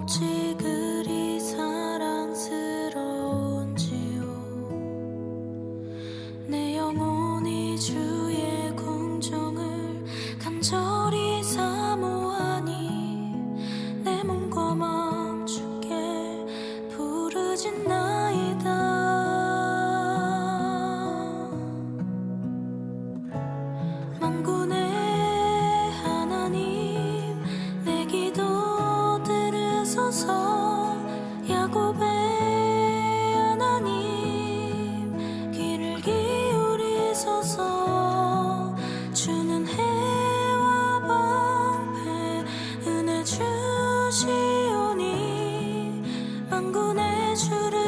어찌 그리 사랑스러운지요. 내 영혼이 주의 궁정을 간절히 사모하니 내 몸과 마음 주께 부르짖나이다. 만군의 하나님, 내 기도 들으소서. 야곱의 하나님, 귀를 기울이소서. 주는 해와 방패 은혜 주시오니 만군의 주를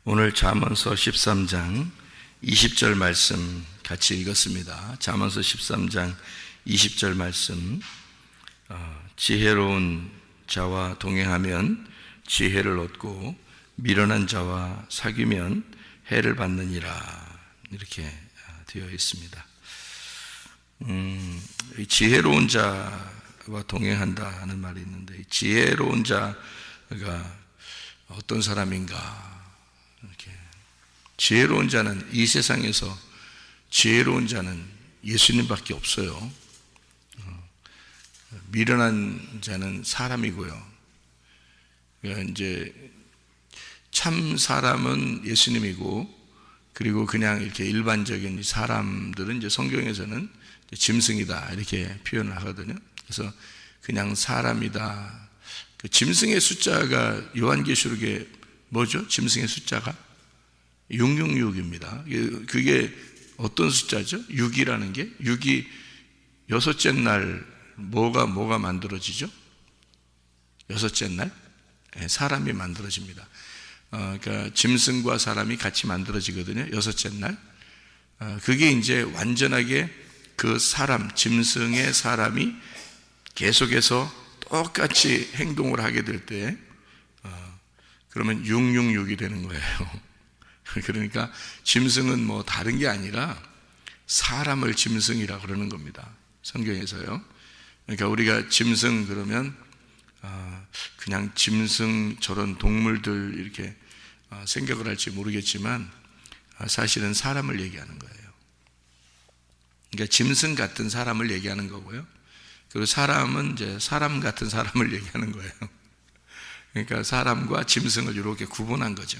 오늘 잠언서 13장 20절 말씀 같이 읽었습니다. 잠언서 13장 20절 말씀, 지혜로운 자와 동행하면 지혜를 얻고 미련한 자와 사귀면 해를 받느니라, 이렇게 되어 있습니다. 지혜로운 자와 동행한다는 말이 있는데, 지혜로운 자가 어떤 사람인가? 이렇게 지혜로운 자는, 이 세상에서 지혜로운 자는 예수님밖에 없어요. 미련한 자는 사람이고요. 그러니까 이제 참 사람은 예수님이고, 그리고 그냥 이렇게 일반적인 사람들은 이제 성경에서는 짐승이다, 이렇게 표현을 하거든요. 그래서 그냥 사람이다. 그 짐승의 숫자가 요한계시록에 뭐죠? 짐승의 숫자가 666입니다. 그게 어떤 숫자죠? 6이라는 게, 6이 여섯째 날 뭐가 만들어지죠? 여섯째 날 사람이 만들어집니다. 그러니까 짐승과 사람이 같이 만들어지거든요. 여섯째 날. 그게 이제 완전하게 그 사람, 짐승의 사람이 계속해서 똑같이 행동을 하게 될 때, 그러면 666이 되는 거예요. 그러니까 짐승은 뭐 다른 게 아니라 사람을 짐승이라 그러는 겁니다. 성경에서요. 그러니까 우리가 짐승 그러면 그냥 짐승, 저런 동물들 이렇게 생각을 할지 모르겠지만 사실은 사람을 얘기하는 거예요. 그러니까 짐승 같은 사람을 얘기하는 거고요. 그리고 사람은 이제 사람 같은 사람을 얘기하는 거예요. 그러니까 사람과 짐승을 이렇게 구분한 거죠.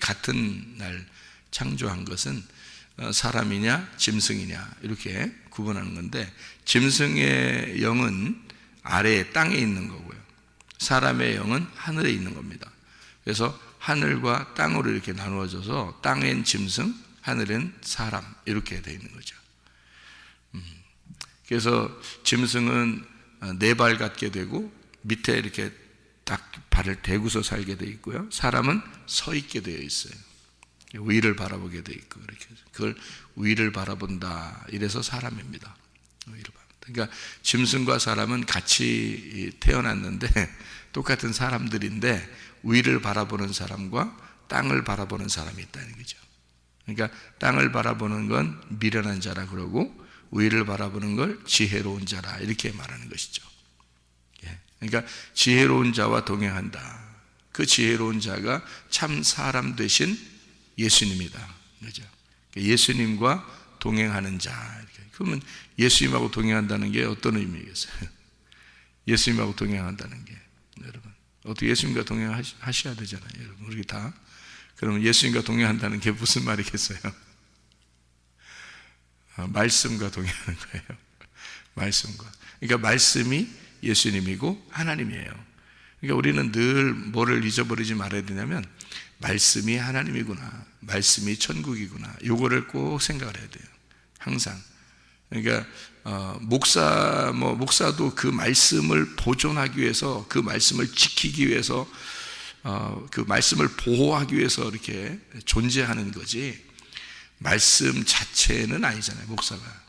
같은 날 창조한 것은 사람이냐 짐승이냐 이렇게 구분하는 건데, 짐승의 영은 아래에 땅에 있는 거고요, 사람의 영은 하늘에 있는 겁니다. 그래서 하늘과 땅으로 이렇게 나누어져서 땅엔 짐승, 하늘엔 사람, 이렇게 되어 있는 거죠. 그래서 짐승은 네 발 갖게 되고 밑에 이렇게 딱 발을 대고서 살게 되어 있고요, 사람은 서 있게 되어 있어요. 위를 바라보게 되어 있고, 이렇게 그걸 위를 바라본다, 이래서 사람입니다. 그러니까 짐승과 사람은 같이 태어났는데 똑같은 사람들인데, 위를 바라보는 사람과 땅을 바라보는 사람이 있다는 거죠. 그러니까 땅을 바라보는 건 미련한 자라 그러고, 위를 바라보는 걸 지혜로운 자라, 이렇게 말하는 것이죠. 그러니까 지혜로운 자와 동행한다. 그 지혜로운 자가 참 사람 되신 예수님이다, 그죠? 예수님과 동행하는 자. 그러면 예수님하고 동행한다는 게 어떤 의미겠어요? 예수님하고 동행한다는 게, 여러분, 어떻게 예수님과 동행하셔야 되잖아요, 여러분, 우리 다. 그러면 예수님과 동행한다는 게 무슨 말이겠어요? 말씀과 동행하는 거예요. 말씀과. 그러니까 말씀이 예수님이고 하나님이에요. 그러니까 우리는 늘 뭐를 잊어버리지 말아야 되냐면, 말씀이 하나님이구나, 말씀이 천국이구나, 요거를 꼭 생각을 해야 돼요, 항상. 그러니까 목사도 그 말씀을 보존하기 위해서, 그 말씀을 지키기 위해서, 그 말씀을 보호하기 위해서 이렇게 존재하는 거지, 말씀 자체는 아니잖아요, 목사가.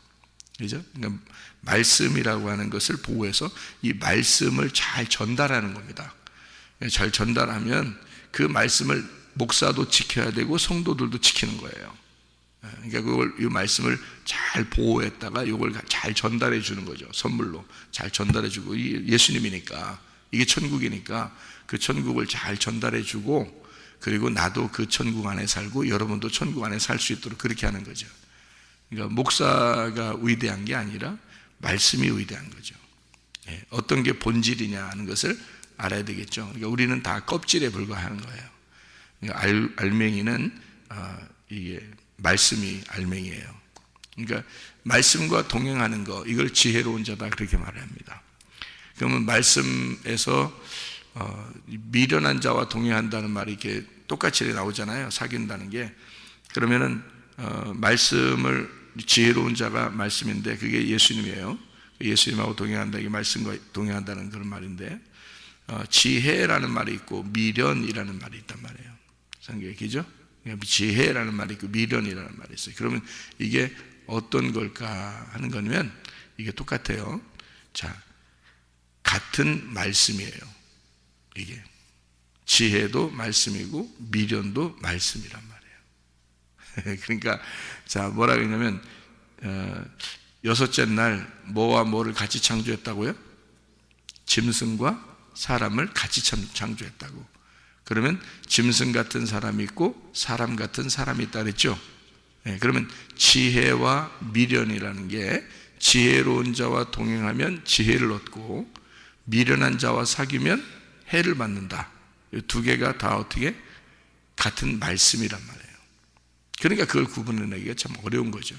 그죠? 그러니까 말씀이라고 하는 것을 보호해서 이 말씀을 잘 전달하는 겁니다. 잘 전달하면 그 말씀을 목사도 지켜야 되고 성도들도 지키는 거예요. 그러니까 이 말씀을 잘 보호했다가 이걸 잘 전달해 주는 거죠. 선물로 잘 전달해 주고, 예수님이니까, 이게 천국이니까 그 천국을 잘 전달해 주고, 그리고 나도 그 천국 안에 살고 여러분도 천국 안에 살 수 있도록 그렇게 하는 거죠. 그러니까 목사가 위대한 게 아니라 말씀이 위대한 거죠. 어떤 게 본질이냐 하는 것을 알아야 되겠죠. 그러니까 우리는 다 껍질에 불과하는 거예요. 그러니까 알맹이는 이게 말씀이 알맹이에요. 그러니까 말씀과 동행하는 거, 이걸 지혜로운 자다, 그렇게 말합니다. 그러면 말씀에서 미련한 자와 동행한다는 말이 이렇게 똑같이 나오잖아요, 사귄다는 게. 그러면은 말씀을, 지혜로운 자가 말씀인데 그게 예수님이에요. 예수님하고 동행한다, 이게 말씀과 동행한다는 그런 말인데, 지혜라는 말이 있고 미련이라는 말이 있단 말이에요. 성경에 기죠? 지혜라는 말이 있고 미련이라는 말이 있어요. 그러면 이게 어떤 걸까 하는 거면 이게 똑같아요. 자, 같은 말씀이에요. 이게 지혜도 말씀이고 미련도 말씀이란 말이에요. 그러니까 자, 뭐라 그러냐면 여섯째 날 뭐와 뭐를 같이 창조했다고요? 짐승과 사람을 같이 창조했다고. 그러면 짐승 같은 사람이 있고 사람 같은 사람이 있다 그랬죠? 네, 그러면 지혜와 미련이라는 게 지혜로운 자와 동행하면 지혜를 얻고 미련한 자와 사귀면 해를 받는다. 이 두 개가 다 어떻게? 같은 말씀이란 말이에요. 그러니까 그걸 구분해내기가 참 어려운 거죠.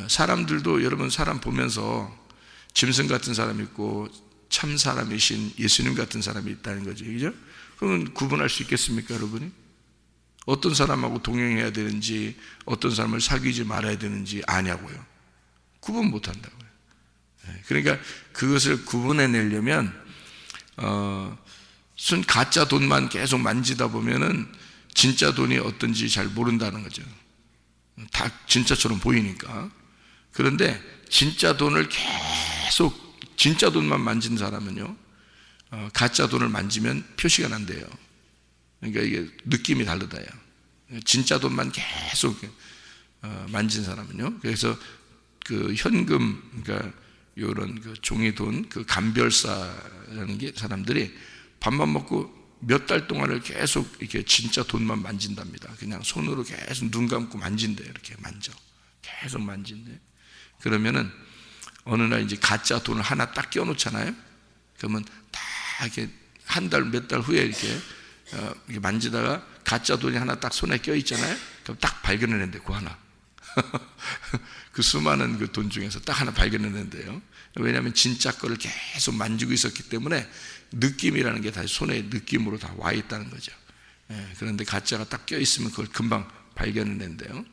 사람들도 여러분 사람 보면서 짐승 같은 사람이 있고 참 사람이신 예수님 같은 사람이 있다는 거죠. 그죠? 그러면 구분할 수 있겠습니까, 여러분이? 어떤 사람하고 동행해야 되는지, 어떤 사람을 사귀지 말아야 되는지 아냐고요. 구분 못 한다고요. 그러니까 그것을 구분해내려면, 순 가짜 돈만 계속 만지다 보면은 진짜 돈이 어떤지 잘 모른다는 거죠. 다 진짜처럼 보이니까. 그런데 진짜 돈을 계속 진짜 돈만 만진 사람은요, 가짜 돈을 만지면 표시가 난대요. 그러니까 이게 느낌이 다르다요. 진짜 돈만 계속 만진 사람은요. 그래서 그 현금, 그러니까 이런 그 종이돈, 그 감별사라는 게 사람들이 밥만 먹고 몇 달 동안을 계속 이렇게 진짜 돈만 만진답니다. 그냥 손으로 계속 눈 감고 만진대. 이렇게 만져. 계속 만진대. 그러면은 어느 날 이제 가짜 돈을 하나 딱 끼워놓잖아요. 그러면 다 이렇게 한 달, 몇 달 후에 이렇게 만지다가 가짜 돈이 하나 딱 손에 껴있잖아요. 그럼 딱 발견해낸대, 그 하나. 그 수많은 그 돈 중에서 딱 하나 발견해낸대요. 왜냐하면 진짜 거를 계속 만지고 있었기 때문에 느낌이라는 게 다시 손에 느낌으로 다 와 있다는 거죠. 그런데 가짜가 딱 껴있으면 그걸 금방 발견해낸대요.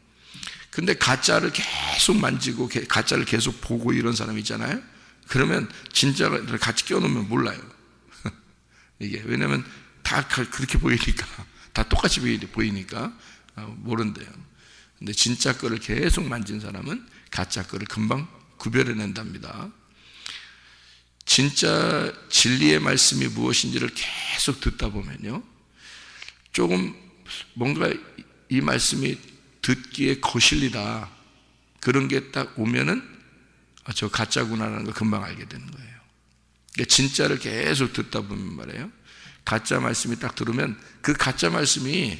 근데 가짜를 계속 만지고 가짜를 계속 보고 이런 사람 있잖아요. 그러면 진짜를 같이 껴놓으면 몰라요. 이게 왜냐하면 다 그렇게 보이니까, 다 똑같이 보이니까 모른대요. 근데 진짜 거를 계속 만진 사람은 가짜 거를 금방 구별해낸답니다. 진짜 진리의 말씀이 무엇인지를 계속 듣다 보면요, 조금 뭔가 이 말씀이 듣기에 거실리다, 그런 게 딱 오면은 저 가짜구나라는 걸 금방 알게 되는 거예요. 그러니까 진짜를 계속 듣다 보면 말이에요, 가짜 말씀이 딱 들으면 그 가짜 말씀이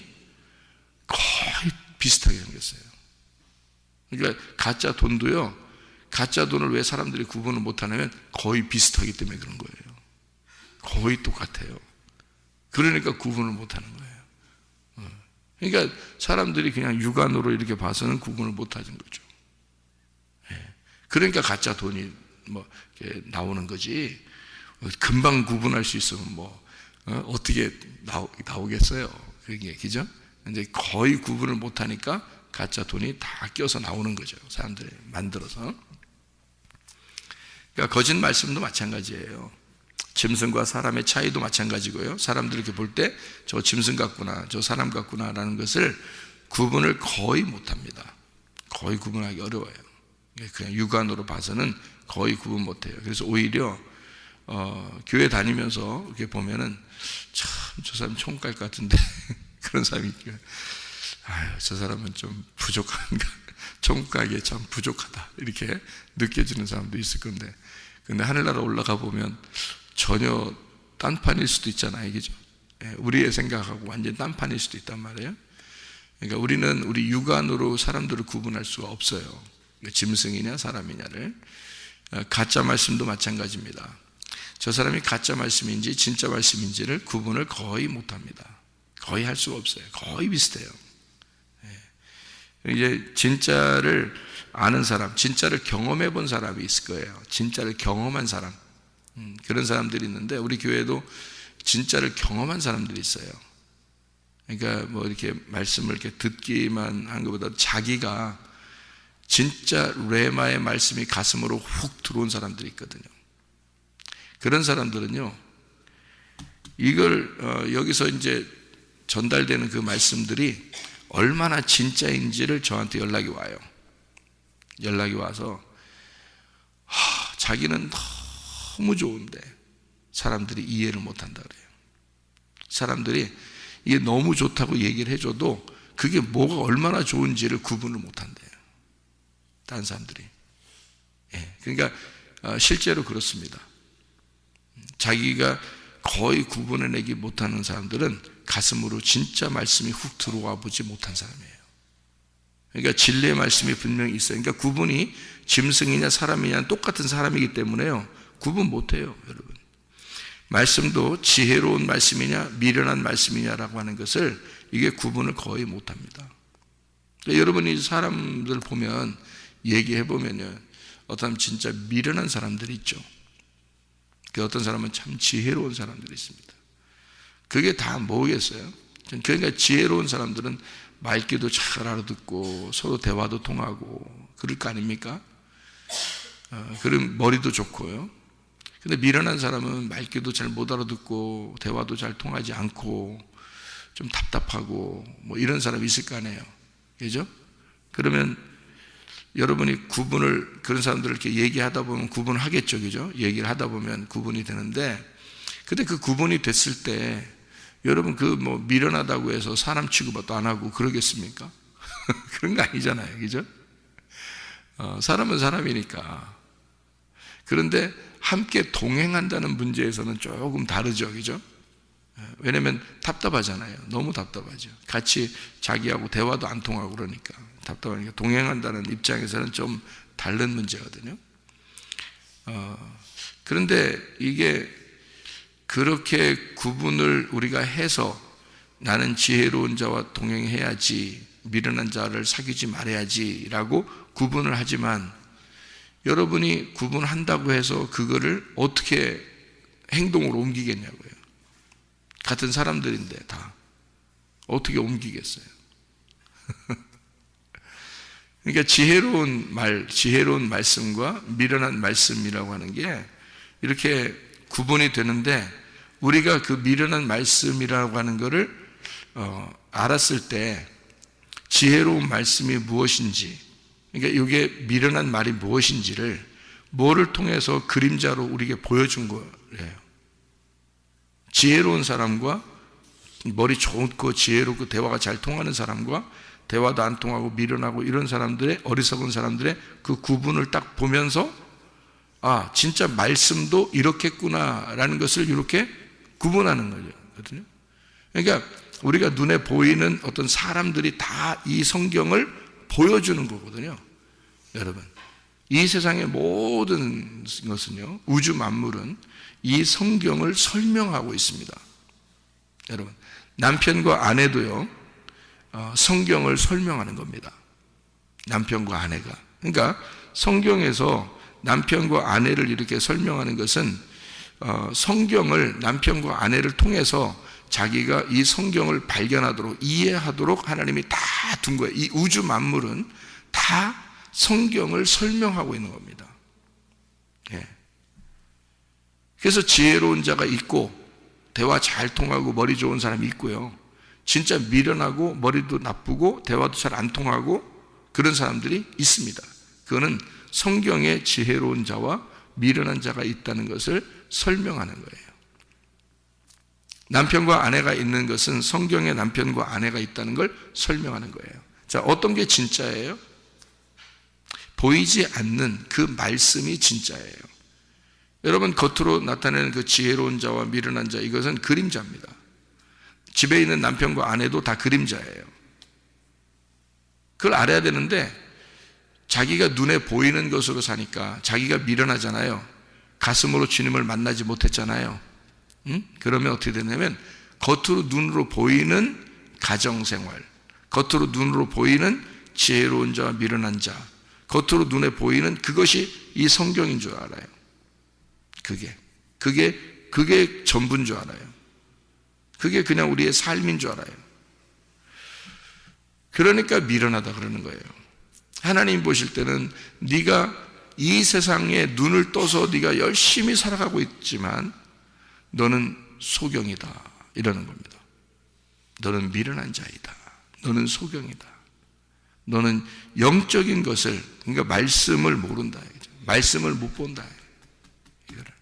거의 비슷하게 생겼어요. 그러니까 가짜 돈도요, 가짜 돈을 왜 사람들이 구분을 못하냐면 거의 비슷하기 때문에 그런 거예요. 거의 똑같아요. 그러니까 구분을 못하는 거예요. 그러니까 사람들이 그냥 육안으로 이렇게 봐서는 구분을 못하는 거죠. 그러니까 가짜 돈이 뭐 이렇게 나오는 거지. 금방 구분할 수 있으면 뭐 어떻게 나오겠어요? 그게 그죠? 근데 거의 구분을 못하니까 가짜 돈이 다 껴서 나오는 거죠. 사람들이 만들어서. 그러니까 거짓 말씀도 마찬가지예요. 짐승과 사람의 차이도 마찬가지고요. 사람들이 이렇게 볼 때 저 짐승 같구나, 저 사람 같구나라는 것을 구분을 거의 못합니다. 거의 구분하기 어려워요. 그냥 육안으로 봐서는 거의 구분 못해요. 그래서 오히려 교회 다니면서 이렇게 보면은 참 저 사람 총각 같은데 그런 사람이 있고요. 아유, 저 사람은 좀 부족한가, 총각에 참 부족하다, 이렇게 느껴지는 사람도 있을 건데, 근데 하늘나라 올라가 보면 전혀 딴판일 수도 있잖아요, 그죠? 우리의 생각하고 완전 딴판일 수도 있단 말이에요. 그러니까 우리는 우리 육안으로 사람들을 구분할 수가 없어요. 짐승이냐 사람이냐를. 가짜 말씀도 마찬가지입니다. 저 사람이 가짜 말씀인지 진짜 말씀인지를 구분을 거의 못합니다. 거의 할 수가 없어요. 거의 비슷해요. 이제 진짜를 아는 사람, 진짜를 경험해 본 사람이 있을 거예요. 진짜를 경험한 사람, 그런 사람들이 있는데 우리 교회도 진짜를 경험한 사람들이 있어요. 그러니까 뭐 이렇게 말씀을 이렇게 듣기만 한 것보다 자기가 진짜 레마의 말씀이 가슴으로 훅 들어온 사람들이 있거든요. 그런 사람들은요, 이걸 여기서 이제 전달되는 그 말씀들이 얼마나 진짜인지를 저한테 연락이 와요. 연락이 와서 자기는 너무 좋은데 사람들이 이해를 못한다 그래요. 사람들이 이게 너무 좋다고 얘기를 해줘도 그게 뭐가 얼마나 좋은지를 구분을 못한대요. 다른 사람들이. 그러니까 실제로 그렇습니다. 자기가 거의 구분해내기 못하는 사람들은 가슴으로 진짜 말씀이 훅 들어와 보지 못한 사람이에요. 그러니까 진리의 말씀이 분명히 있어요. 그러니까 구분이 짐승이냐 사람이냐 똑같은 사람이기 때문에요, 구분 못해요. 여러분, 말씀도 지혜로운 말씀이냐 미련한 말씀이냐라고 하는 것을 이게 구분을 거의 못합니다. 그러니까 여러분이 사람들 보면 얘기해보면요, 어떤 진짜 미련한 사람들이 있죠. 어떤 사람은 참 지혜로운 사람들이 있습니다. 그게 다 뭐겠어요? 그러니까 지혜로운 사람들은 말귀도 잘 알아듣고 서로 대화도 통하고 그럴 거 아닙니까? 그럼 머리도 좋고요. 근데 미련한 사람은 말귀도 잘 못 알아듣고 대화도 잘 통하지 않고 좀 답답하고 뭐 이런 사람이 있을 거 아니에요. 그죠? 그러면 여러분이 구분을, 그런 사람들을 이렇게 얘기하다 보면 구분을 하겠죠. 그죠? 얘기를 하다 보면 구분이 되는데, 근데 그 구분이 됐을 때 여러분 그 뭐 미련하다고 해서 사람 취급도 안 하고 그러겠습니까? 그런 거 아니잖아요. 그죠? 사람은 사람이니까. 그런데 함께 동행한다는 문제에서는 조금 다르죠. 그죠? 왜냐면 답답하잖아요. 너무 답답하죠. 같이 자기하고 대화도 안 통하고 그러니까 답답하니까 동행한다는 입장에서는 좀 다른 문제거든요. 그런데 이게 그렇게 구분을 우리가 해서 나는 지혜로운 자와 동행해야지, 미련한 자를 사귀지 말아야지 라고 구분을 하지만, 여러분이 구분한다고 해서 그거를 어떻게 행동으로 옮기겠냐고요. 같은 사람들인데 다 어떻게 옮기겠어요? 그러니까 지혜로운 말, 지혜로운 말씀과 미련한 말씀이라고 하는 게 이렇게 구분이 되는데, 우리가 그 미련한 말씀이라고 하는 것을 알았을 때 지혜로운 말씀이 무엇인지, 그러니까 이게 미련한 말이 무엇인지를 뭐를 통해서 그림자로 우리에게 보여준 거예요. 지혜로운 사람과 머리 좋고 지혜롭고 대화가 잘 통하는 사람과 대화도 안 통하고 미련하고 이런 사람들의, 어리석은 사람들의 그 구분을 딱 보면서 진짜 말씀도 이렇겠구나라는 것을 이렇게 구분하는 거거든요. 그러니까 우리가 눈에 보이는 어떤 사람들이 다 이 성경을 보여주는 거거든요. 여러분, 이 세상의 모든 것은요, 우주 만물은 이 성경을 설명하고 있습니다. 여러분, 남편과 아내도요, 성경을 설명하는 겁니다. 남편과 아내가. 그러니까 성경에서 남편과 아내를 이렇게 설명하는 것은 성경을 남편과 아내를 통해서 자기가 이 성경을 발견하도록, 이해하도록 하나님이 다 둔 거예요. 이 우주 만물은 다 성경을 설명하고 있는 겁니다. 그래서 지혜로운 자가 있고 대화 잘 통하고 머리 좋은 사람이 있고요, 진짜 미련하고 머리도 나쁘고 대화도 잘 안 통하고 그런 사람들이 있습니다. 그거는 성경에 지혜로운 자와 미련한 자가 있다는 것을 설명하는 거예요. 남편과 아내가 있는 것은 성경에 남편과 아내가 있다는 걸 설명하는 거예요. 자, 어떤 게 진짜예요? 보이지 않는 그 말씀이 진짜예요. 여러분, 겉으로 나타내는 그 지혜로운 자와 미련한 자, 이것은 그림자입니다. 집에 있는 남편과 아내도 다 그림자예요. 그걸 알아야 되는데, 자기가 눈에 보이는 것으로 사니까 자기가 미련하잖아요. 가슴으로 주님을 만나지 못했잖아요. 그러면 어떻게 되냐면, 겉으로 눈으로 보이는 가정생활, 겉으로 눈으로 보이는 지혜로운 자와 미련한 자, 겉으로 눈에 보이는 그것이 이 성경인 줄 알아요. 그게 전부인 줄 알아요. 그게 그냥 우리의 삶인 줄 알아요. 그러니까 미련하다 그러는 거예요. 하나님 보실 때는 네가 이 세상에 눈을 떠서 네가 열심히 살아가고 있지만 너는 소경이다, 이러는 겁니다. 너는 미련한 자이다. 너는 소경이다. 너는 영적인 것을, 그러니까 말씀을 모른다. 말씀을 못 본다. 이거를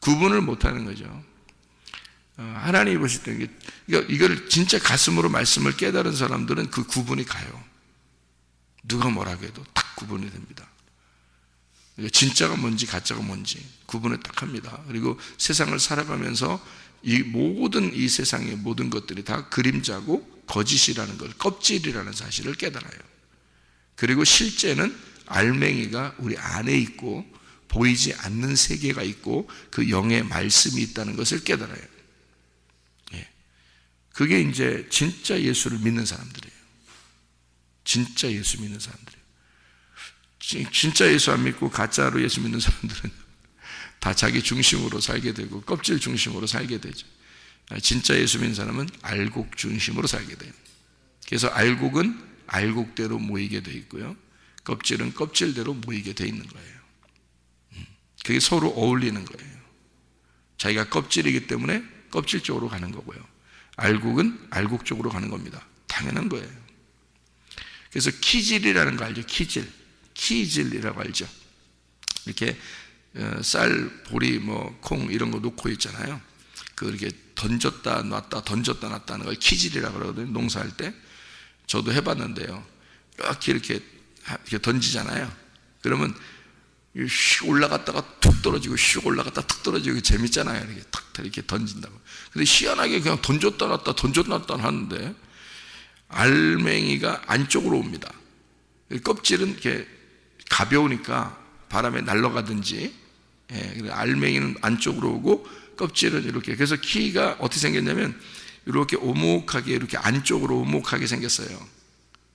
구분을 못하는 거죠. 하나님이 보실 때, 그러니까 이걸 진짜 가슴으로 말씀을 깨달은 사람들은 그 구분이 가요. 누가 뭐라고 해도 딱 구분이 됩니다. 진짜가 뭔지 가짜가 뭔지 구분을 딱 합니다. 그리고 세상을 살아가면서 이 모든 이 세상의 모든 것들이 다 그림자고 거짓이라는 걸, 껍질이라는 사실을 깨달아요. 그리고 실제는 알맹이가 우리 안에 있고 보이지 않는 세계가 있고 그 영의 말씀이 있다는 것을 깨달아요. 예. 그게 이제 진짜 예수를 믿는 사람들이에요. 진짜 예수 믿는 사람들이에요. 진짜 예수 안 믿고 가짜로 예수 믿는 사람들은 다 자기 중심으로 살게 되고 껍질 중심으로 살게 되죠. 진짜 예수 믿는 사람은 알곡 중심으로 살게 돼요. 그래서 알곡은 알곡대로 모이게 돼 있고요, 껍질은 껍질대로 모이게 돼 있는 거예요. 그게 서로 어울리는 거예요. 자기가 껍질이기 때문에 껍질 쪽으로 가는 거고요, 알곡은 알곡 쪽으로 가는 겁니다. 당연한 거예요. 그래서 키질이라는 거 알죠? 키질이라고 알죠? 이렇게 쌀, 보리, 콩 이런 거 놓고 있잖아요. 이렇게 던졌다 놨다 던졌다 놨다 하는 걸 키질이라고 그러거든요. 농사할 때 저도 해봤는데요. 이렇게 던지잖아요. 그러면 슉 올라갔다가 툭 떨어지고 슉 올라갔다 툭 떨어지고 재밌잖아요. 이렇게 탁 이렇게 던진다고. 근데 희한하게 그냥 던졌다 놨다 던졌다 놨다 하는데 알맹이가 안쪽으로 옵니다. 껍질은 이렇게 가벼우니까 바람에 날아가든지, 알맹이는 안쪽으로 오고 껍질은 이렇게. 그래서 키가 어떻게 생겼냐면 이렇게 오목하게, 이렇게 안쪽으로 오목하게 생겼어요.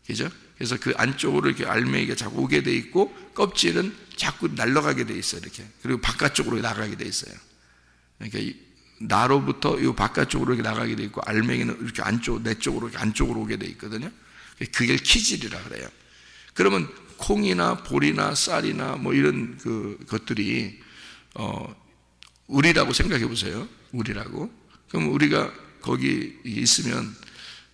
그죠? 그래서 그 안쪽으로 이렇게 알맹이가 자꾸 오게 돼 있고 껍질은 자꾸 날아가게 돼 있어요. 이렇게. 그리고 바깥쪽으로 나가게 돼 있어요. 그러니까 나로부터 이 바깥쪽으로 이렇게 나가게 돼 있고 알맹이는 이렇게 내 쪽으로 이렇게 안쪽으로 오게 돼 있거든요. 그게 키질이라 그래요. 그러면 콩이나 보리나 쌀이나 이런 것들이 우리라고 생각해 보세요. 우리라고. 그럼 우리가 거기 있으면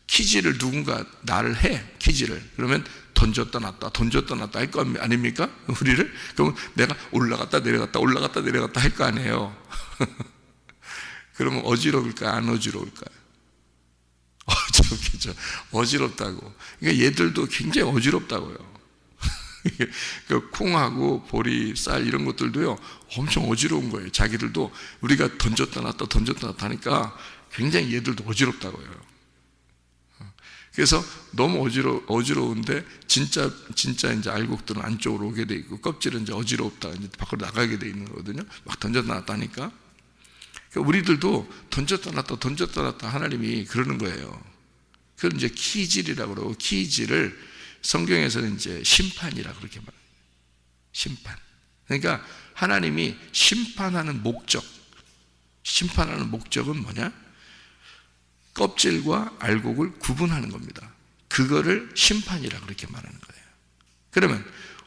키질을 누군가 나를 해. 키질을. 그러면 던졌다 놨다 할 거 아닙니까? 우리를. 그럼 내가 올라갔다 내려갔다 올라갔다 내려갔다 할 거 아니에요. 그러면 어지러울까 안 어지러울까요? 어지럽겠죠. 어지럽다고. 그러니까 얘들도 굉장히 어지럽다고요. 그 콩하고 보리, 쌀 이런 것들도요 엄청 어지러운 거예요. 자기들도 우리가 던졌다 놨다 하니까 굉장히 얘들도 어지럽다고요. 그래서 너무 어지러운데 진짜 이제 알곡들은 안쪽으로 오게 돼 있고 껍질은 이제 어지럽다 이제 밖으로 나가게 돼 있는 거거든요. 막 던졌다 놨다 하니까. 그러니까 우리들도 던졌다 놨다 하나님이 그러는 거예요. 그걸 이제 키질이라고 그러고, 키질을 성경에서는 이제 심판이라고 그렇게 말해요. 심판. 그러니까 하나님이 심판하는 목적은 뭐냐? 껍질과 알곡을 구분하는 겁니다. 그거를 심판이라고 그렇게 말하는 거예요. 그러면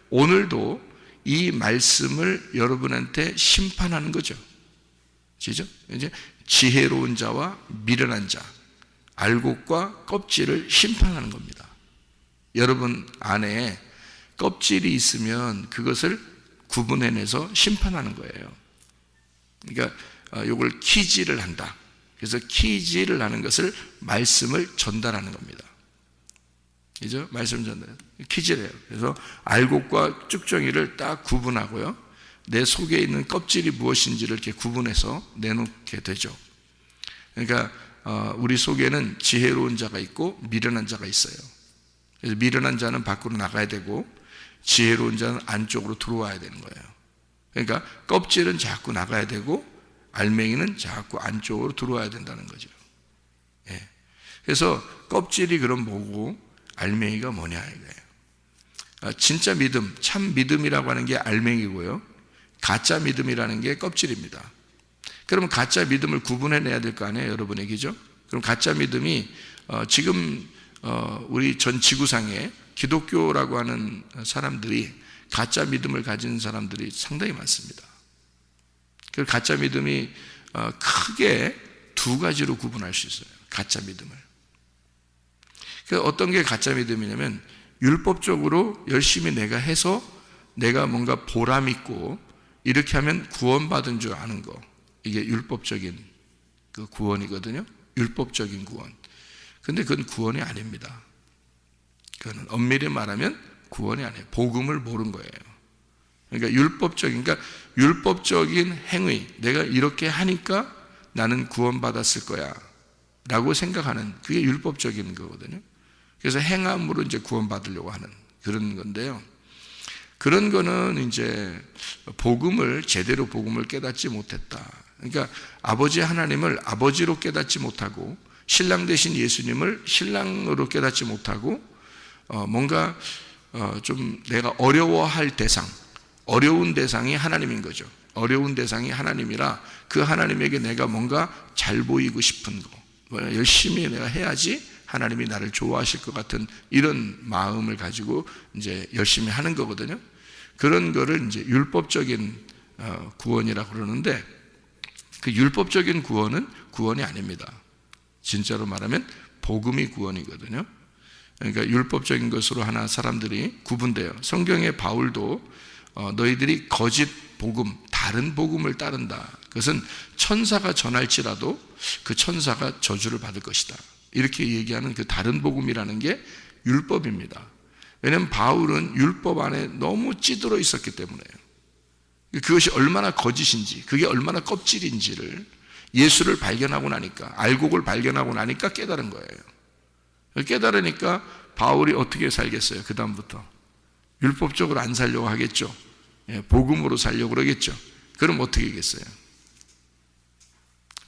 오늘도 이 말씀을 여러분한테 심판하는 거죠. 그죠? 이제 지혜로운 자와 미련한 자, 알곡과 껍질을 심판하는 겁니다. 여러분 안에 껍질이 있으면 그것을 구분해내서 심판하는 거예요. 그러니까 이걸 키질을 한다. 그래서 키질을 하는 것을 말씀을 전달하는 겁니다. 그죠? 말씀 전달. 키질해요. 그래서 알곡과 쭉정이를 딱 구분하고요. 내 속에 있는 껍질이 무엇인지를 이렇게 구분해서 내놓게 되죠. 그러니까 우리 속에는 지혜로운 자가 있고 미련한 자가 있어요. 그래서 미련한 자는 밖으로 나가야 되고 지혜로운 자는 안쪽으로 들어와야 되는 거예요. 그러니까 껍질은 자꾸 나가야 되고 알맹이는 자꾸 안쪽으로 들어와야 된다는 거죠. 예. 그래서 껍질이 그럼 뭐고 알맹이가 뭐냐 이거예요. 진짜 믿음, 참 믿음이라고 하는 게 알맹이고요, 가짜 믿음이라는 게 껍질입니다. 그러면 가짜 믿음을 구분해내야 될 거 아니에요, 여러분 얘기죠? 그럼 가짜 믿음이 지금 우리 전 지구상에 기독교라고 하는 사람들이, 가짜 믿음을 가진 사람들이 상당히 많습니다. 그 가짜 믿음이 크게 두 가지로 구분할 수 있어요. 가짜 믿음을. 그러니까 어떤 게 가짜 믿음이냐면 율법적으로 열심히 내가 해서 내가 뭔가 보람 있고 이렇게 하면 구원받은 줄 아는 거. 이게 율법적인 그 구원이거든요. 율법적인 구원. 근데 그건 구원이 아닙니다. 그건 엄밀히 말하면 구원이 아니에요. 복음을 모른 거예요. 그러니까 율법적인 행위, 내가 이렇게 하니까 나는 구원받았을 거야 라고 생각하는, 그게 율법적인 거거든요. 그래서 행함으로 이제 구원받으려고 하는 그런 건데요. 그런 거는 이제 제대로 복음을 깨닫지 못했다. 그러니까 아버지 하나님을 아버지로 깨닫지 못하고 신랑 되신 예수님을 신랑으로 깨닫지 못하고 뭔가 좀 내가 어려워할 대상, 어려운 대상이 하나님인 거죠. 어려운 대상이 하나님이라 그 하나님에게 내가 뭔가 잘 보이고 싶은 거, 열심히 내가 해야지 하나님이 나를 좋아하실 것 같은 이런 마음을 가지고 이제 열심히 하는 거거든요. 그런 거를 이제 율법적인 구원이라고 그러는데, 그 율법적인 구원은 구원이 아닙니다. 진짜로 말하면 복음이 구원이거든요. 그러니까 율법적인 것으로 하나 사람들이 구분돼요. 성경의 바울도 너희들이 거짓 복음, 다른 복음을 따른다. 그것은 천사가 전할지라도 그 천사가 저주를 받을 것이다. 이렇게 얘기하는 그 다른 복음이라는 게 율법입니다. 왜냐하면 바울은 율법 안에 너무 찌들어 있었기 때문에요. 그것이 얼마나 거짓인지, 그게 얼마나 껍질인지를 예수를 발견하고 나니까, 알곡을 발견하고 나니까 깨달은 거예요. 깨달으니까 바울이 어떻게 살겠어요? 그 다음부터 율법적으로 안 살려고 하겠죠. 복음으로 살려고 그러겠죠. 그럼 어떻게 하겠어요?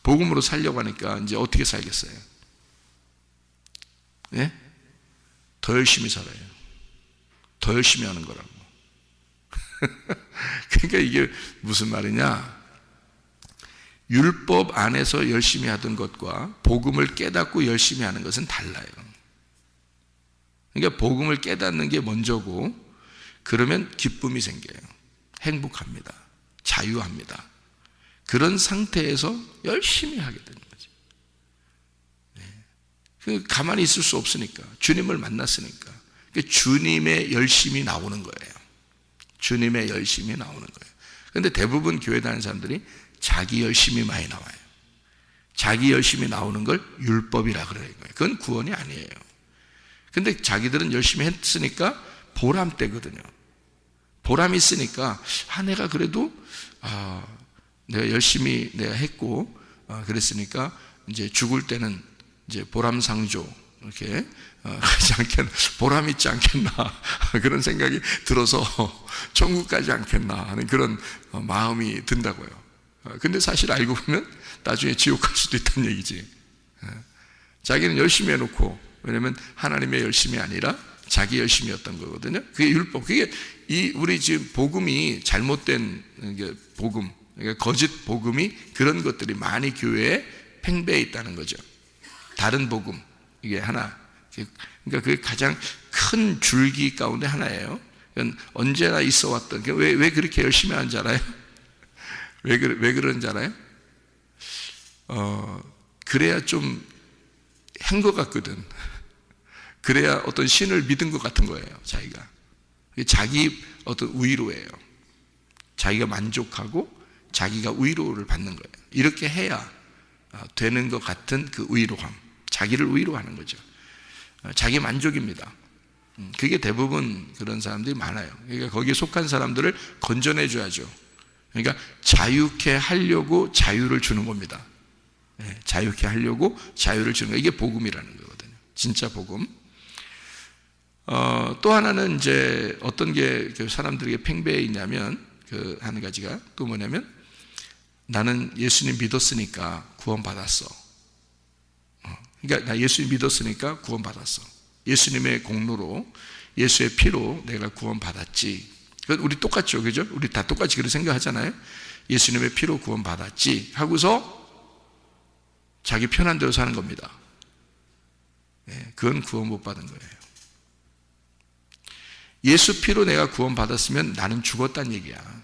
복음으로 살려고 하니까 이제 어떻게 살겠어요? 예? 더 열심히 살아요. 더 열심히 하는 거라고. 그러니까 이게 무슨 말이냐? 율법 안에서 열심히 하던 것과 복음을 깨닫고 열심히 하는 것은 달라요. 그러니까 복음을 깨닫는 게 먼저고, 그러면 기쁨이 생겨요. 행복합니다. 자유합니다. 그런 상태에서 열심히 하게 되는 거죠. 네. 가만히 있을 수 없으니까, 주님을 만났으니까. 주님의 열심이 나오는 거예요. 주님의 열심이 나오는 거예요. 그런데 대부분 교회 다니는 사람들이 자기 열심이 많이 나와요. 자기 열심이 나오는 걸 율법이라 그러는 거예요. 그건 구원이 아니에요. 근데 자기들은 열심히 했으니까 보람되거든요. 보람이 있으니까 내가 그래도 내가 열심히 내가 했고 그랬으니까 이제 죽을 때는 이제 보람상조 이렇게 하지 않겠나, 보람 있지 않겠나 그런 생각이 들어서 천국 가지 않겠나 하는 그런 마음이 든다고요. 근데 사실 알고 보면 나중에 지옥 갈 수도 있다는 얘기지. 자기는 열심히 해놓고, 왜냐면 하나님의 열심이 아니라 자기 열심이었던 거거든요. 그게 율법. 그게 우리 지금 복음이 잘못된 복음, 그러니까 거짓 복음이, 그런 것들이 많이 교회에 팽배해 있다는 거죠. 다른 복음, 이게 하나. 그러니까 그게 가장 큰 줄기 가운데 하나예요. 언제나 있어 왔던, 왜 그렇게 열심히 하는지 알아요? 왜 그러는지 알아요? 그래야 좀 한 것 같거든. 그래야 어떤 신을 믿은 것 같은 거예요, 자기가. 자기 어떤 위로예요. 자기가 만족하고 자기가 위로를 받는 거예요. 이렇게 해야 되는 것 같은 그 위로함. 자기를 위로하는 거죠. 자기 만족입니다. 그게 대부분 그런 사람들이 많아요. 그러니까 거기에 속한 사람들을 건져내 줘야죠. 그러니까 자유케 하려고 자유를 주는 겁니다. 자유케 하려고 자유를 주는 거, 이게 복음이라는 거거든요. 진짜 복음. 또 하나는 이제 어떤 게 사람들에게 팽배해 있냐면, 그 한 가지가 또 뭐냐면, 나는 예수님 믿었으니까 구원받았어. 그러니까 나 예수님 믿었으니까 구원받았어. 예수님의 공로로, 예수의 피로 내가 구원받았지. 우리 똑같죠, 그죠? 우리 다 똑같이 그렇게 생각하잖아요. 예수님의 피로 구원받았지 하고서 자기 편한 대로 사는 겁니다. 그건 구원 못 받은 거예요. 예수 피로 내가 구원받았으면 나는 죽었다는 얘기야.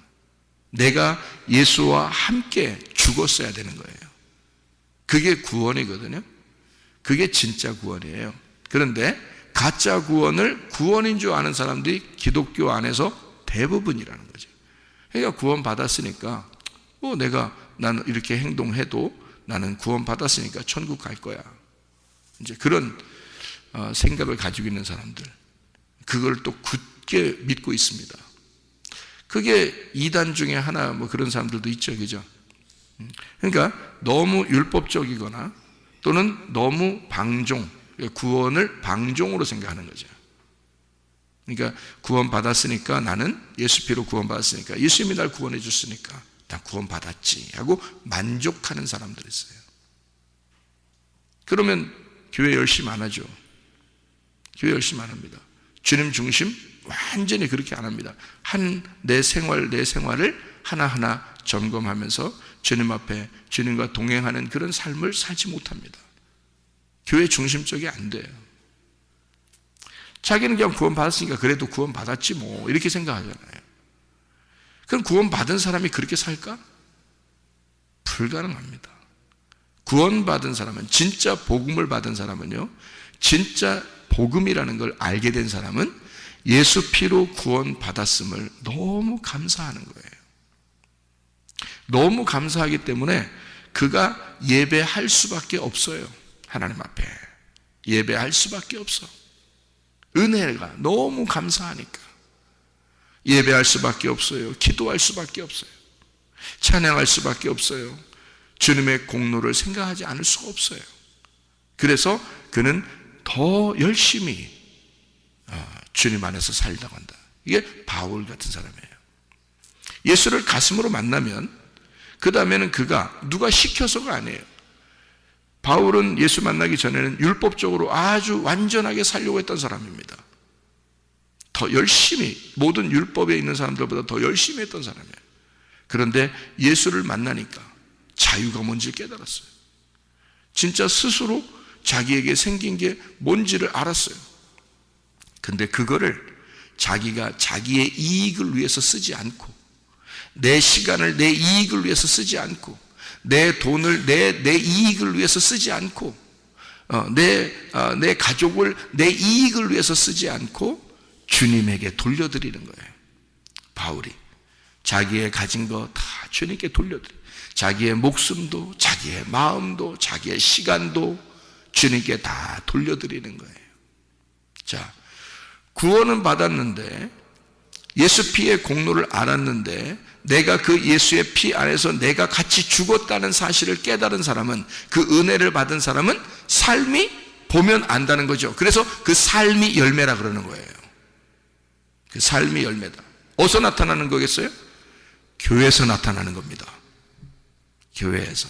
내가 예수와 함께 죽었어야 되는 거예요. 그게 구원이거든요. 그게 진짜 구원이에요. 그런데 가짜 구원을 구원인 줄 아는 사람들이 기독교 안에서 대부분이라는 거죠. 그러니까 구원 받았으니까 나는 이렇게 행동해도 나는 구원 받았으니까 천국 갈 거야. 이제 그런 생각을 가지고 있는 사람들, 그걸 또 굳게 믿고 있습니다. 그게 이단 중에 하나 그런 사람들도 있죠, 그죠? 그러니까 너무 율법적이거나 또는 너무 방종, 구원을 방종으로 생각하는 거죠. 그러니까 구원 받았으니까, 나는 예수 피로 구원 받았으니까, 예수님이 날 구원해 줬으니까 나 구원 받았지 하고 만족하는 사람들이 있어요. 그러면 교회 열심히 안 하죠. 교회 열심히 안 합니다. 주님 중심 완전히 그렇게 안 합니다. 내 생활을 하나하나 점검하면서 주님 앞에 주님과 동행하는 그런 삶을 살지 못합니다. 교회 중심적이 안 돼요. 자기는 그냥 구원 받았으니까 그래도 구원 받았지 이렇게 생각하잖아요. 그럼 구원 받은 사람이 그렇게 살까? 불가능합니다. 구원 받은 사람은, 진짜 복음을 받은 사람은요, 진짜 복음이라는 걸 알게 된 사람은 예수 피로 구원 받았음을 너무 감사하는 거예요. 너무 감사하기 때문에 그가 예배할 수밖에 없어요. 하나님 앞에 예배할 수밖에 없어. 은혜가 너무 감사하니까 예배할 수밖에 없어요. 기도할 수밖에 없어요. 찬양할 수밖에 없어요. 주님의 공로를 생각하지 않을 수가 없어요. 그래서 그는 더 열심히 주님 안에서 살다고 한다. 이게 바울 같은 사람이에요. 예수를 가슴으로 만나면 그 다음에는 그가 누가 시켜서가 아니에요. 바울은 예수 만나기 전에는 율법적으로 아주 완전하게 살려고 했던 사람입니다. 더 열심히, 모든 율법에 있는 사람들보다 더 열심히 했던 사람이에요. 그런데 예수를 만나니까 자유가 뭔지 깨달았어요. 진짜 스스로 자기에게 생긴 게 뭔지를 알았어요. 근데 그거를 자기가 자기의 이익을 위해서 쓰지 않고, 내 시간을 내 이익을 위해서 쓰지 않고, 내 돈을 내 이익을 위해서 쓰지 않고, 내 가족을 내 이익을 위해서 쓰지 않고 주님에게 돌려드리는 거예요. 바울이 자기의 가진 거 다 주님께 돌려드려요. 자기의 목숨도, 자기의 마음도, 자기의 시간도 주님께 다 돌려드리는 거예요. 자, 구원은 받았는데, 예수 피의 공로를 알았는데, 내가 그 예수의 피 안에서 내가 같이 죽었다는 사실을 깨달은 사람은, 그 은혜를 받은 사람은 삶이 보면 안다는 거죠. 그래서 그 삶이 열매라 그러는 거예요. 그 삶이 열매다. 어디서 나타나는 거겠어요? 교회에서 나타나는 겁니다. 교회에서.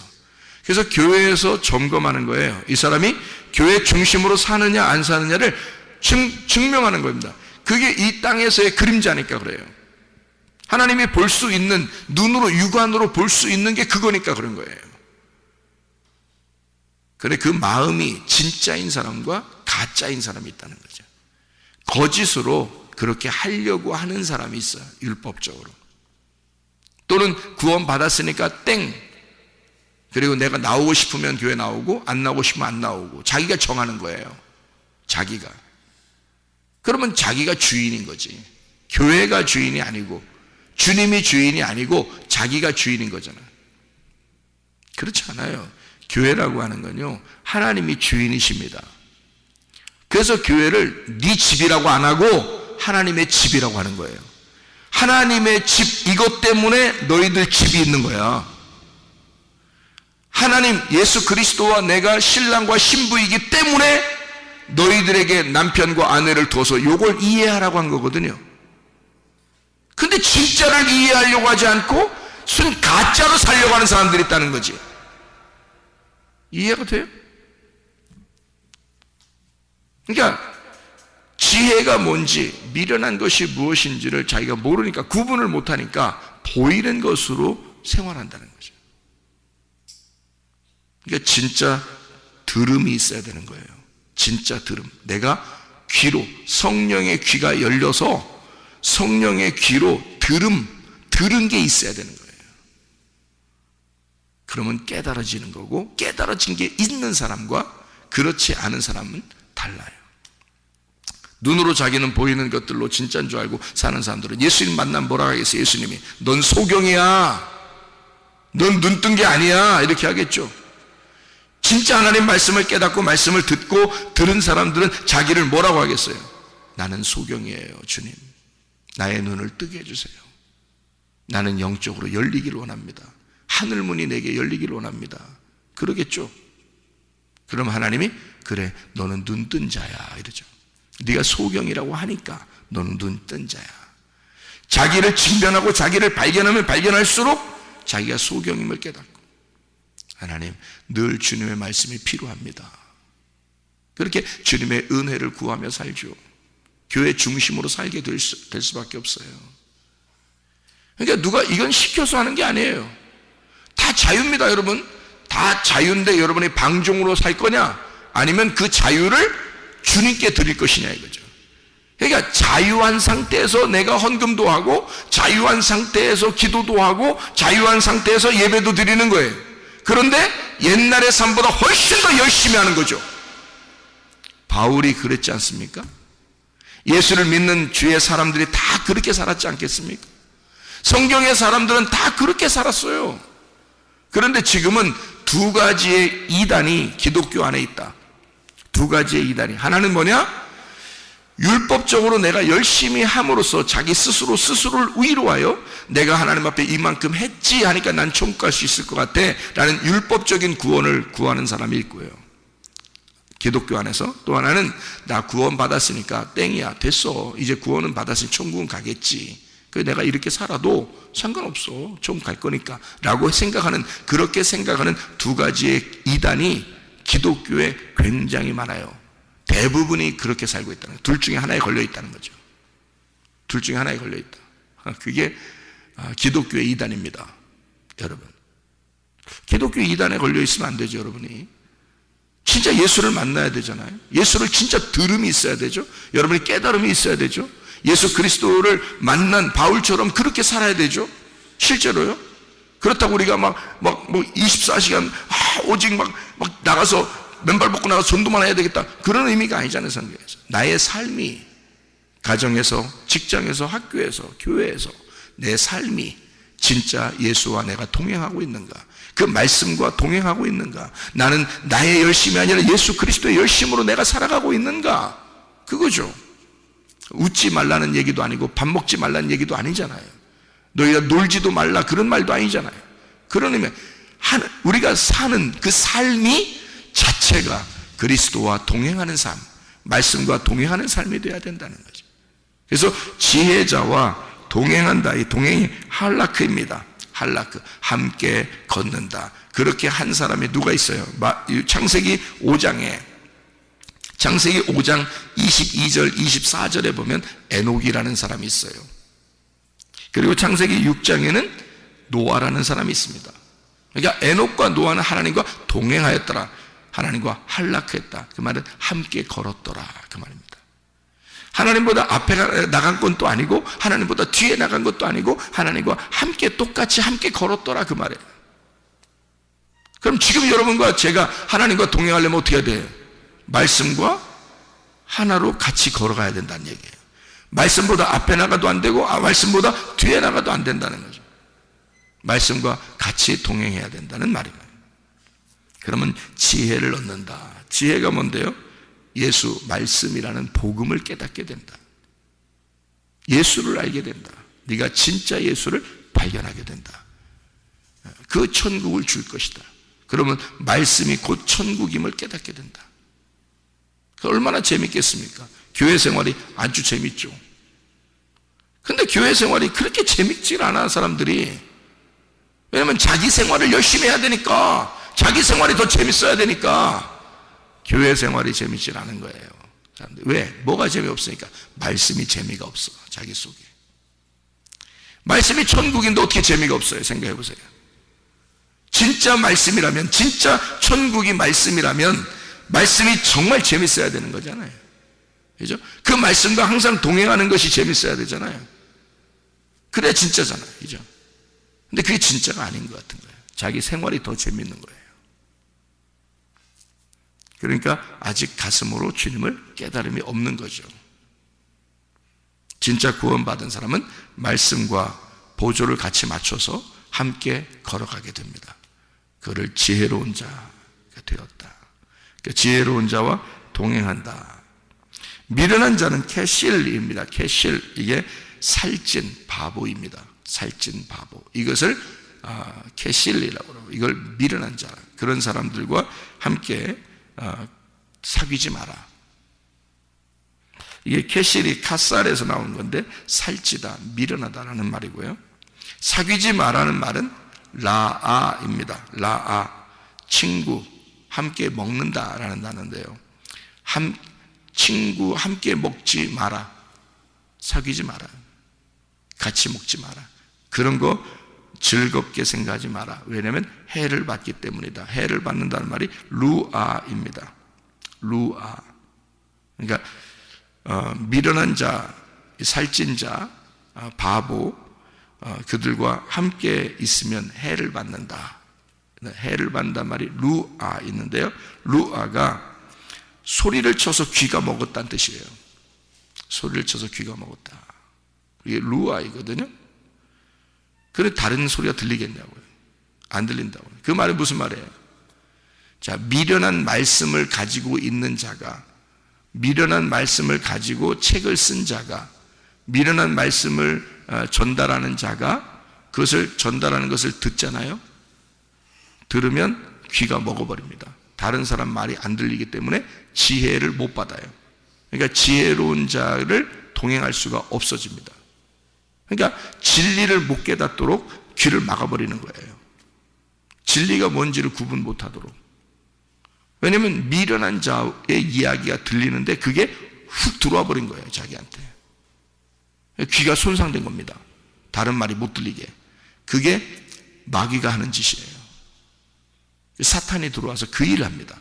그래서 교회에서 점검하는 거예요. 이 사람이 교회 중심으로 사느냐 안 사느냐를 증명하는 겁니다. 그게 이 땅에서의 그림자니까 그래요. 하나님이 볼 수 있는, 눈으로, 육안으로 볼 수 있는 게 그거니까 그런 거예요. 그런데 그 마음이 진짜인 사람과 가짜인 사람이 있다는 거죠. 거짓으로 그렇게 하려고 하는 사람이 있어요. 율법적으로. 또는 구원 받았으니까 땡. 그리고 내가 나오고 싶으면 교회 나오고 안 나오고 싶으면 안 나오고, 자기가 정하는 거예요. 자기가. 그러면 자기가 주인인 거지. 교회가 주인이 아니고, 주님이 주인이 아니고 자기가 주인인 거잖아요. 그렇지 않아요. 교회라고 하는 건요, 하나님이 주인이십니다. 그래서 교회를 네 집이라고 안 하고 하나님의 집이라고 하는 거예요. 하나님의 집, 이것 때문에 너희들 집이 있는 거야. 하나님 예수 그리스도와 내가 신랑과 신부이기 때문에 너희들에게 남편과 아내를 둬서 이걸 이해하라고 한 거거든요. 근데 진짜를 이해하려고 하지 않고 순 가짜로 살려고 하는 사람들이 있다는 거지. 이해가 돼요? 그러니까 지혜가 뭔지, 미련한 것이 무엇인지를 자기가 모르니까, 구분을 못하니까 보이는 것으로 생활한다는 거죠. 그러니까 진짜 들음이 있어야 되는 거예요. 진짜 들음. 내가 귀로, 성령의 귀가 열려서 성령의 귀로 들은 게 있어야 되는 거예요. 그러면 깨달아지는 거고, 깨달아진 게 있는 사람과 그렇지 않은 사람은 달라요. 눈으로 자기는 보이는 것들로 진짜인 줄 알고 사는 사람들은 예수님 만나면 뭐라고 하겠어요? 예수님이 넌 소경이야, 넌 눈 뜬 게 아니야, 이렇게 하겠죠. 진짜 하나님 말씀을 깨닫고 말씀을 듣고 들은 사람들은 자기를 뭐라고 하겠어요? 나는 소경이에요. 주님, 나의 눈을 뜨게 해주세요. 나는 영적으로 열리기를 원합니다. 하늘문이 내게 열리기를 원합니다. 그러겠죠. 그럼 하나님이 그래, 너는 눈 뜬 자야, 이러죠. 네가 소경이라고 하니까 너는 눈 뜬 자야. 자기를 직면하고 자기를 발견하면 발견할수록 자기가 소경임을 깨닫고, 하나님, 늘 주님의 말씀이 필요합니다. 그렇게 주님의 은혜를 구하며 살죠. 교회 중심으로 살게 될 수밖에 없어요. 그러니까 누가 이건 시켜서 하는 게 아니에요. 다 자유입니다, 여러분. 다 자유인데 여러분이 방종으로 살 거냐, 아니면 그 자유를 주님께 드릴 것이냐, 이거죠. 그러니까 자유한 상태에서 내가 헌금도 하고, 자유한 상태에서 기도도 하고, 자유한 상태에서 예배도 드리는 거예요. 그런데 옛날의 삶보다 훨씬 더 열심히 하는 거죠. 바울이 그랬지 않습니까? 예수를 믿는 주의 사람들이 다 그렇게 살았지 않겠습니까? 성경의 사람들은 다 그렇게 살았어요. 그런데 지금은 두 가지의 이단이 기독교 안에 있다. 두 가지의 이단이. 하나는 뭐냐? 율법적으로 내가 열심히 함으로써 자기 스스로를 위로하여 내가 하나님 앞에 이만큼 했지 하니까 난 천국 갈 수 있을 것 같아 라는 율법적인 구원을 구하는 사람이 있고요. 기독교 안에서 또 하나는 나 구원 받았으니까 땡이야, 됐어, 이제 구원은 받았으니 천국은 가겠지, 그래서 내가 이렇게 살아도 상관없어, 천국 갈 거니까 라고 생각하는, 그렇게 생각하는 두 가지의 이단이 기독교에 굉장히 많아요. 대부분이 그렇게 살고 있다는 거예요. 둘 중에 하나에 걸려 있다는 거죠. 둘 중에 하나에 걸려 있다. 그게 기독교의 이단입니다, 여러분. 기독교 이단에 걸려 있으면 안 되죠, 여러분이. 진짜 예수를 만나야 되잖아요. 예수를 진짜 들음이 있어야 되죠. 여러분이 깨달음이 있어야 되죠. 예수 그리스도를 만난 바울처럼 그렇게 살아야 되죠. 실제로요. 그렇다고 우리가 막 24시간 오직 막 나가서 맨발 벗고 나가서 전도만 해야 되겠다, 그런 의미가 아니잖아요, 성경에서. 나의 삶이 가정에서, 직장에서, 학교에서, 교회에서 내 삶이 진짜 예수와 내가 동행하고 있는가, 그 말씀과 동행하고 있는가, 나는 나의 열심이 아니라 예수 그리스도의 열심으로 내가 살아가고 있는가, 그거죠. 웃지 말라는 얘기도 아니고 밥 먹지 말라는 얘기도 아니잖아요. 너희가 놀지도 말라, 그런 말도 아니잖아요. 그런 의미, 우리가 사는 그 삶이 자체가 그리스도와 동행하는 삶, 말씀과 동행하는 삶이 되어야 된다는 거죠. 그래서 지혜자와 동행한다, 이 동행이 할라크입니다. 할라크, 함께 걷는다. 그렇게 한 사람이 누가 있어요? 창세기 5장 22절 24절에 보면 에녹이라는 사람이 있어요. 그리고 창세기 6장에는 노아라는 사람이 있습니다. 그러니까 에녹과 노아는 하나님과 동행하였더라, 하나님과 할라크했다. 그 말은 함께 걸었더라, 그 말입니다. 하나님보다 앞에 나간 것도 아니고 하나님보다 뒤에 나간 것도 아니고 하나님과 함께 똑같이 함께 걸었더라, 그 말이에요. 그럼 지금 여러분과 제가 하나님과 동행하려면 어떻게 해야 돼요? 말씀과 하나로 같이 걸어가야 된다는 얘기예요. 말씀보다 앞에 나가도 안 되고 말씀보다 뒤에 나가도 안 된다는 거죠. 말씀과 같이 동행해야 된다는 말입니다. 그러면 지혜를 얻는다. 지혜가 뭔데요? 예수 말씀이라는 복음을 깨닫게 된다. 예수를 알게 된다. 네가 진짜 예수를 발견하게 된다. 그 천국을 줄 것이다. 그러면 말씀이 곧 천국임을 깨닫게 된다. 얼마나 재밌겠습니까? 교회 생활이 아주 재밌죠. 근데 교회 생활이 그렇게 재밌지 않아, 사람들이. 왜냐하면 자기 생활을 열심히 해야 되니까, 자기 생활이 더 재밌어야 되니까 교회 생활이 재밌지 않은 거예요, 사람들. 왜? 뭐가 재미없으니까? 말씀이 재미가 없어, 자기 속에. 말씀이 천국인데 어떻게 재미가 없어요? 생각해 보세요. 진짜 말씀이라면, 진짜 천국이 말씀이라면 말씀이 정말 재밌어야 되는 거잖아요. 그죠? 그 말씀과 항상 동행하는 것이 재밌어야 되잖아요. 그래야 진짜잖아요. 그죠? 근데 그게 진짜가 아닌 것 같은 거예요. 자기 생활이 더 재밌는 거예요. 그러니까 아직 가슴으로 주님을 깨달음이 없는 거죠. 진짜 구원받은 사람은 말씀과 보조를 같이 맞춰서 함께 걸어가게 됩니다. 그를 지혜로운 자가 되었다. 그러니까 지혜로운 자와 동행한다. 미련한 자는 캐실입니다. 캐실, 이게 살찐 바보입니다. 살찐 바보. 이것을 캐실이라고 그러고, 이걸 미련한 자, 그런 사람들과 함께 사귀지 마라. 이게 캐실이 카살에서 나온 건데 살찌다, 미련하다라는 말이고요. 사귀지 마라는 말은 라아입니다. 라아, 친구, 함께 먹는다라는 단어인데요. 친구 함께 먹지 마라. 사귀지 마라. 같이 먹지 마라. 그런 거 즐겁게 생각하지 마라. 왜냐하면 해를 받기 때문이다. 해를 받는다는 말이 루아입니다. 루아. 그러니까 미련한 자, 살찐 자, 바보, 그들과 함께 있으면 해를 받는다. 해를 받는다는 말이 루아 있는데요. 루아가 소리를 쳐서 귀가 먹었다는 뜻이에요. 소리를 쳐서 귀가 먹었다. 이게 루아이거든요. 그래 다른 소리가 들리겠냐고요. 안 들린다고요. 그 말은 무슨 말이에요? 자, 미련한 말씀을 가지고 있는 자가, 미련한 말씀을 가지고 책을 쓴 자가, 미련한 말씀을 전달하는 자가 그것을 전달하는 것을 듣잖아요. 들으면 귀가 먹어버립니다. 다른 사람 말이 안 들리기 때문에 지혜를 못 받아요. 그러니까 지혜로운 자를 동행할 수가 없어집니다. 그러니까 진리를 못 깨닫도록 귀를 막아버리는 거예요. 진리가 뭔지를 구분 못하도록. 왜냐하면 미련한 자의 이야기가 들리는데 그게 훅 들어와 버린 거예요, 자기한테. 귀가 손상된 겁니다. 다른 말이 못 들리게. 그게 마귀가 하는 짓이에요. 사탄이 들어와서 그 일을 합니다.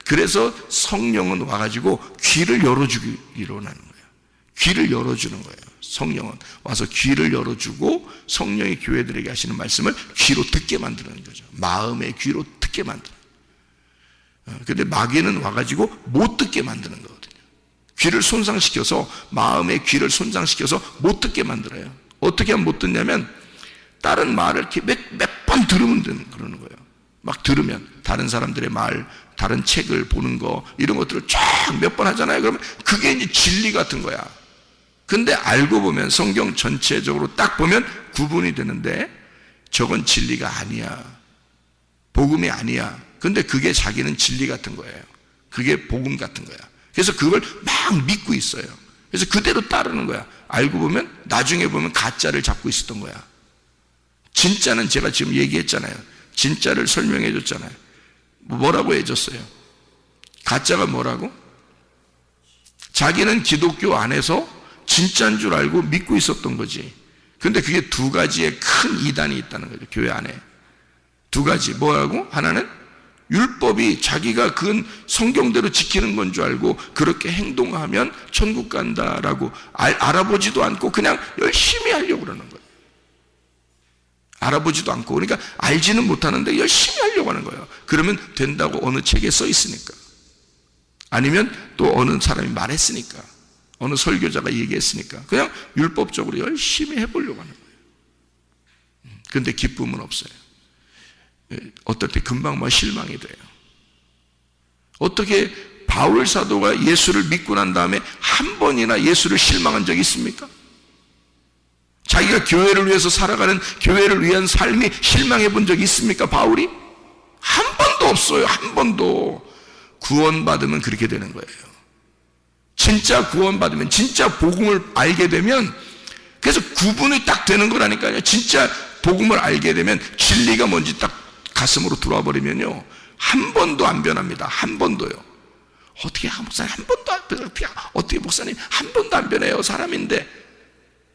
그래서 성령은 와가지고 귀를 열어주기로 하는 거예요. 귀를 열어주는 거예요. 성령은 와서 귀를 열어주고 성령이 교회들에게 하시는 말씀을 귀로 듣게 만드는 거죠. 마음의 귀로 듣게 만드는. 근데 마귀는 와가지고 못 듣게 만드는 거거든요. 귀를 손상시켜서, 마음의 귀를 손상시켜서 못 듣게 만들어요. 어떻게 하면 못 듣냐면 다른 말을 이렇게 몇 번 들으면 그러는 거예요. 막 들으면 다른 사람들의 말, 다른 책을 보는 거, 이런 것들을 쫙 몇 번 하잖아요. 그러면 그게 이제 진리 같은 거야. 근데 알고 보면 성경 전체적으로 딱 보면 구분이 되는데 저건 진리가 아니야. 복음이 아니야. 근데 그게 자기는 진리 같은 거예요. 그게 복음 같은 거야. 그래서 그걸 막 믿고 있어요. 그래서 그대로 따르는 거야. 알고 보면 나중에 보면 가짜를 잡고 있었던 거야. 진짜는 제가 지금 얘기했잖아요. 진짜를 설명해 줬잖아요. 뭐라고 해줬어요? 가짜가 뭐라고? 자기는 기독교 안에서 진짜인 줄 알고 믿고 있었던 거지. 근데 그게 두 가지의 큰 이단이 있다는 거죠. 교회 안에 두 가지. 뭐라고? 하나는 율법이 자기가 그건 성경대로 지키는 건 줄 알고 그렇게 행동하면 천국 간다라고 알아보지도 않고 그냥 열심히 하려고 그러는 거예요. 알아보지도 않고, 그러니까 알지는 못하는데 열심히 하려고 하는 거예요. 그러면 된다고 어느 책에 써 있으니까, 아니면 또 어느 사람이 말했으니까, 어느 설교자가 얘기했으니까 그냥 율법적으로 열심히 해보려고 하는 거예요. 근데 기쁨은 없어요. 어떨 때 금방 막 실망이 돼요. 어떻게 바울 사도가 예수를 믿고 난 다음에 한 번이나 예수를 실망한 적이 있습니까? 자기가 교회를 위해서 살아가는, 교회를 위한 삶이 실망해 본 적이 있습니까? 바울이? 한 번도 없어요. 한 번도. 구원받으면 그렇게 되는 거예요. 진짜 구원받으면, 진짜 복음을 알게 되면, 그래서 구분이 딱 되는 거라니까요. 진짜 복음을 알게 되면 진리가 뭔지 딱 가슴으로 들어와 버리면요, 한 번도 안 변합니다. 한 번도요. 어떻게 목사님 한 번도 안 변해요? 어떻게 목사님 한 번도 안 변해요? 사람인데.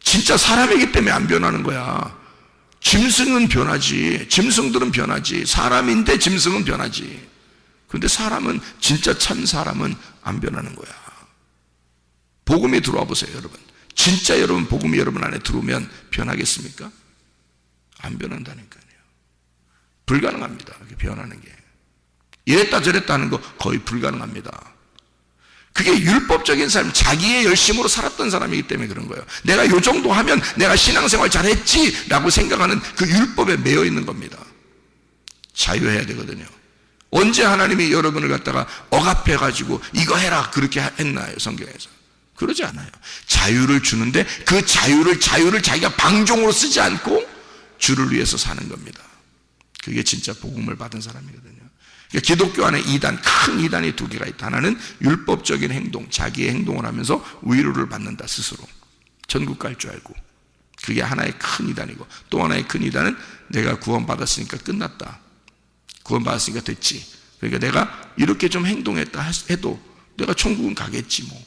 진짜 사람이기 때문에 안 변하는 거야. 짐승은 변하지. 짐승들은 변하지. 사람인데 짐승은 변하지. 근데 사람은, 진짜 참 사람은 안 변하는 거야. 복음이 들어와 보세요, 여러분. 진짜 여러분 복음이 여러분 안에 들어오면 변하겠습니까? 안 변한다니까요. 불가능합니다. 변하는 게. 이랬다 저랬다 하는 거 거의 불가능합니다. 그게 율법적인 삶, 자기의 열심으로 살았던 사람이기 때문에 그런 거예요. 내가 요 정도 하면 내가 신앙생활 잘했지 라고 생각하는 그 율법에 매여 있는 겁니다. 자유해야 되거든요. 언제 하나님이 여러분을 갖다가 억압해가지고 이거 해라 그렇게 했나요? 성경에서. 그러지 않아요. 자유를 주는데 그 자유를 자기가 방종으로 쓰지 않고 주를 위해서 사는 겁니다. 그게 진짜 복음을 받은 사람이거든요. 그러니까 기독교 안에 큰 이단이 두 개가 있다. 하나는 율법적인 행동, 자기의 행동을 하면서 위로를 받는다 스스로. 천국 갈 줄 알고. 그게 하나의 큰 이단이고, 또 하나의 큰 이단은 내가 구원받았으니까 끝났다. 구원받았으니까 됐지. 그러니까 내가 이렇게 좀 행동했다 해도 내가 천국은 가겠지 뭐.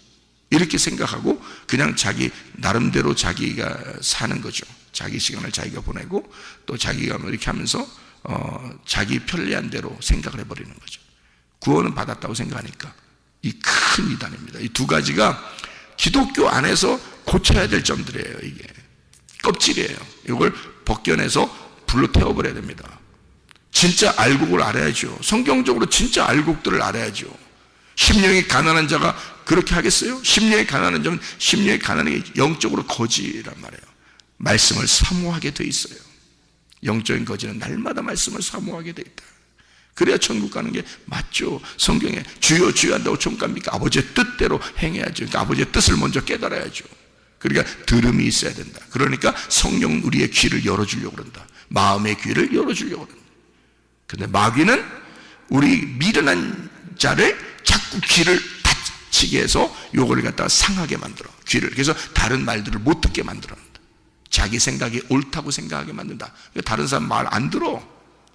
이렇게 생각하고 그냥 자기 나름대로 자기가 사는 거죠. 자기 시간을 자기가 보내고 또 자기가 뭐 이렇게 하면서 자기 편리한 대로 생각을 해버리는 거죠. 구원은 받았다고 생각하니까. 이 큰 이단입니다. 이 두 가지가 기독교 안에서 고쳐야 될 점들이에요. 이게 껍질이에요. 이걸 벗겨내서 불로 태워버려야 됩니다. 진짜 알곡을 알아야죠. 성경적으로 진짜 알곡들을 알아야죠. 심령이 가난한 자가 그렇게 하겠어요? 심령이 가난한 자는 심령이 가난한 게 영적으로 거지란 말이에요. 말씀을 사모하게 돼 있어요. 영적인 거지는 날마다 말씀을 사모하게 돼 있다. 그래야 천국 가는 게 맞죠. 성경에 주여 주여 한다고 천국 갑니까? 아버지의 뜻대로 행해야죠. 그러니까 아버지의 뜻을 먼저 깨달아야죠. 그러니까 들음이 있어야 된다. 그러니까 성령 우리의 귀를 열어주려고 그런다. 마음의 귀를 열어주려고 그런다. 근데 마귀는 우리 미련한 자를 자꾸 귀를 닫히게 해서 요거를 갖다가 상하게 만들어. 귀를. 그래서 다른 말들을 못 듣게 만들어. 자기 생각이 옳다고 생각하게 만든다. 다른 사람 말 안 들어.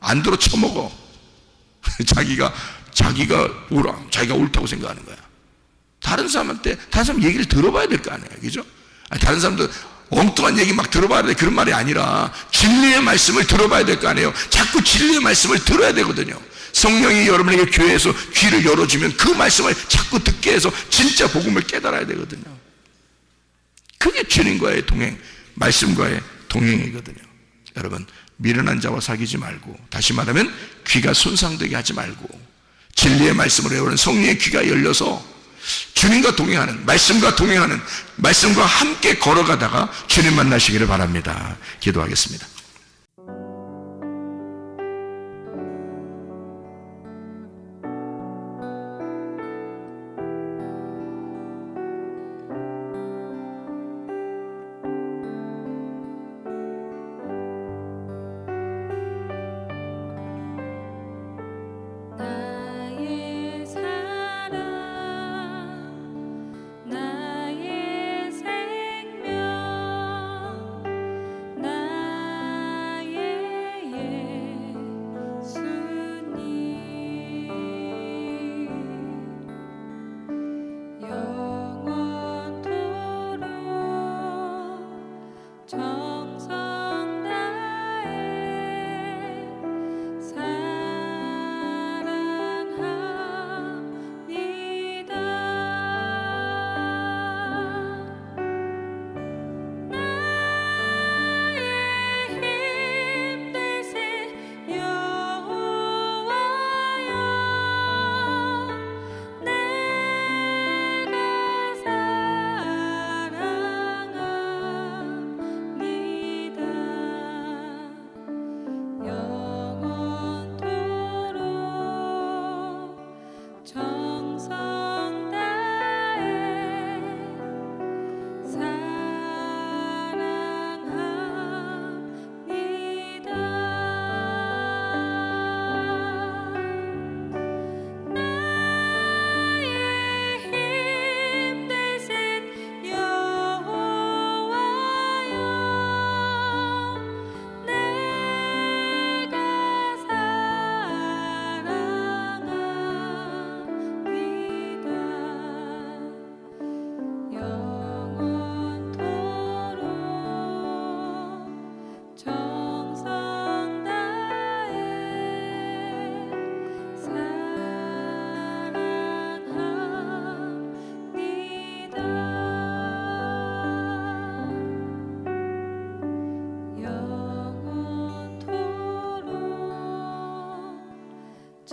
안 들어 처먹어. 자기가 옳다고 생각하는 거야. 다른 사람 얘기를 들어봐야 될 거 아니에요. 그죠? 다른 사람도 엉뚱한 얘기 막 들어봐야 돼. 그런 말이 아니라 진리의 말씀을 들어봐야 될 거 아니에요. 자꾸 진리의 말씀을 들어야 되거든요. 성령이 여러분에게 교회에서 귀를 열어주면 그 말씀을 자꾸 듣게 해서 진짜 복음을 깨달아야 되거든요. 그게 주님과의 동행, 말씀과의 동행이거든요. 여러분, 미련한 자와 사귀지 말고, 다시 말하면 귀가 손상되게 하지 말고, 진리의 말씀을 외우는 성령의 귀가 열려서 주님과 동행하는, 말씀과 함께 걸어가다가 주님 만나시기를 바랍니다. 기도하겠습니다. 나의 사랑 나의 생명 나의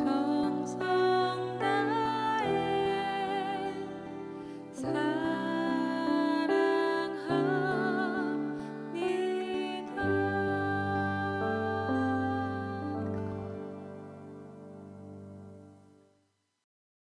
저